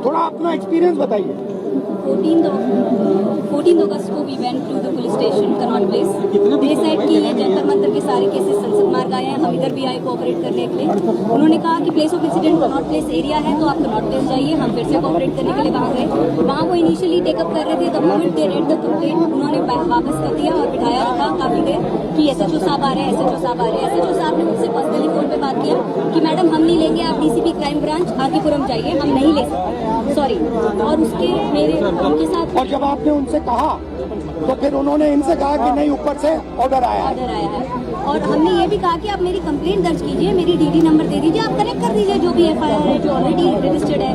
थोड़ा अपना एक्सपीरियंस बताइए। 14 अगस्त को we went to the police station Connaught Place. They said कि ये जंतर मंतर के सारे केसेस संसद मार्ग आए हैं, हम इधर भी आए कोऑपरेट करने के लिए। उन्होंने कहा कि place of incident Connaught place area है, तो आप कनॉट प्लेस जाइए। हम फिर से कोऑपरेट करने के लिए वहाँ गए। वहाँ वो इनिशियली टेकअप कर रहे थे, the moment they read the complaint उन्होंने वापस कर दिया और बिठाया रखा काफी देर कि एसएचओ साहब आ रहे हैं, एसएचओ साहब आ रहे हैं। एसएचओ साहब ने मुझसे पर्सनली फोन पे बात किया कि मैडम हम नहीं लेंगे, आप डीसीपी क्राइम ब्रांच आदिपुरम जाइए, हम नहीं ले सकते, सॉरी। और उसके मेरे उनके साथ और जब आपने उनसे कहा तो फिर उन्होंने इनसे कहा कि नहीं, ऊपर से ऑर्डर आया है। और हमने ये भी कहा कि आप मेरी कंप्लेंट दर्ज कीजिए, मेरी डीडी नंबर दे दीजिए, आप कनेक्ट कर दीजिए जो भी एफआईआर है जो ऑलरेडी रजिस्टर्ड है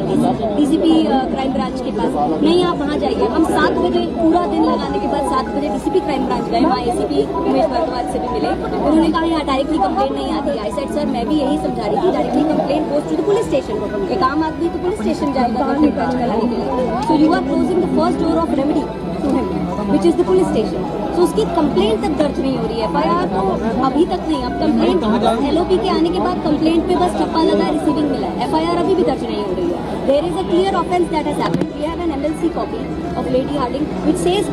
डीसीपी क्राइम ब्रांच के पास। नहीं, आप वहाँ जाइए। हम 7 बजे पूरा दिन लगाने के बाद 7 बजे डीसीपी क्राइम ब्रांच गए, वहाँ एसीपी उमेश भारद्वाज से भी मिले। उन्होंने कहा यहाँ डायरेक्टली कंप्लेंट नहीं आती। आई सेड सर मैं भी यही समझा रही थी, directly complaint goes to the police station. एक आम आदमी तो पुलिस स्टेशन जाएगा कंप्लेंट दर्ज कराने के लिए। So you are closing the first door of remedy to him which is the police station. तो उसकी कंप्लेंट तक दर्ज नहीं हो रही है, एफआईआर तो अभी तक नहीं। अब कंप्लेंट एलओपी के आने के बाद कंप्लेंट पे बस ठप्पा लगा, रिसीविंग मिला है, एफआईआर अभी भी दर्ज नहीं हो रही है। There is a clear offence that has happened. We have an MLC copy of Lady Hardinge which says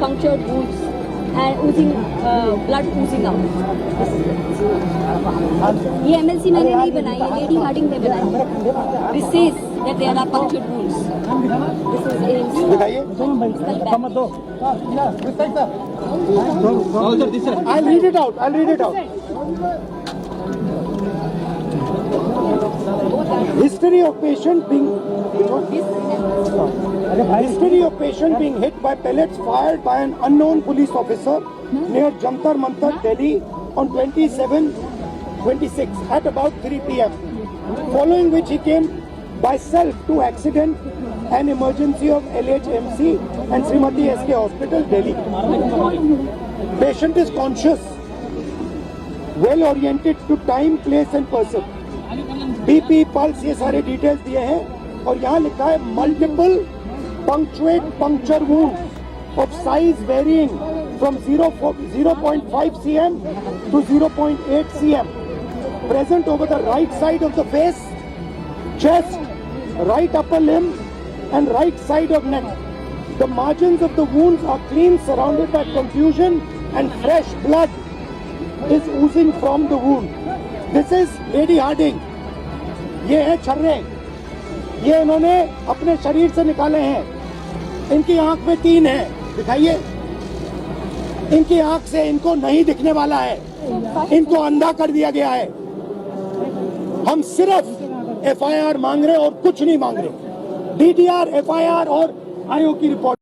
punctured wounds and oozing blood oozing out। ये एमएलसी मैंने नहीं बनाई है, लेडी हार्डिंग ने बनाई। This says that there are punctured wounds। दिखाइए। I'll read it out. History of patient being hit by pellets fired by an unknown police officer near Jantar Mantar, Delhi on 27/26 at about 3 p.m. Following which he came by self to accident and emergency of LHMC and Srimati SK Hospital, Delhi. Patient is conscious, well oriented to time, place and person. BP, pulse, ये सारे details दिए हैं और यहाँ लिखा है multiple puncture wounds of size varying from 0.5 cm to 0.8 cm present over the right side of the face, chest, right upper limb and right side of neck. The margins of the wounds are clean, surrounded by confusion and fresh blood is oozing from the wound. This is Lady Harding. ये है छर्रे, ये इन्होंने अपने शरीर से निकाले हैं। इनकी आंख में 3 है, दिखाइए। इनकी आंख से इनको नहीं दिखने वाला है, इनको अंधा कर दिया गया है। हम सिर्फ एफआईआर मांग रहे और कुछ नहीं मांग रहे। डीटीआर, एफआईआर और आयोग की रिपोर्ट।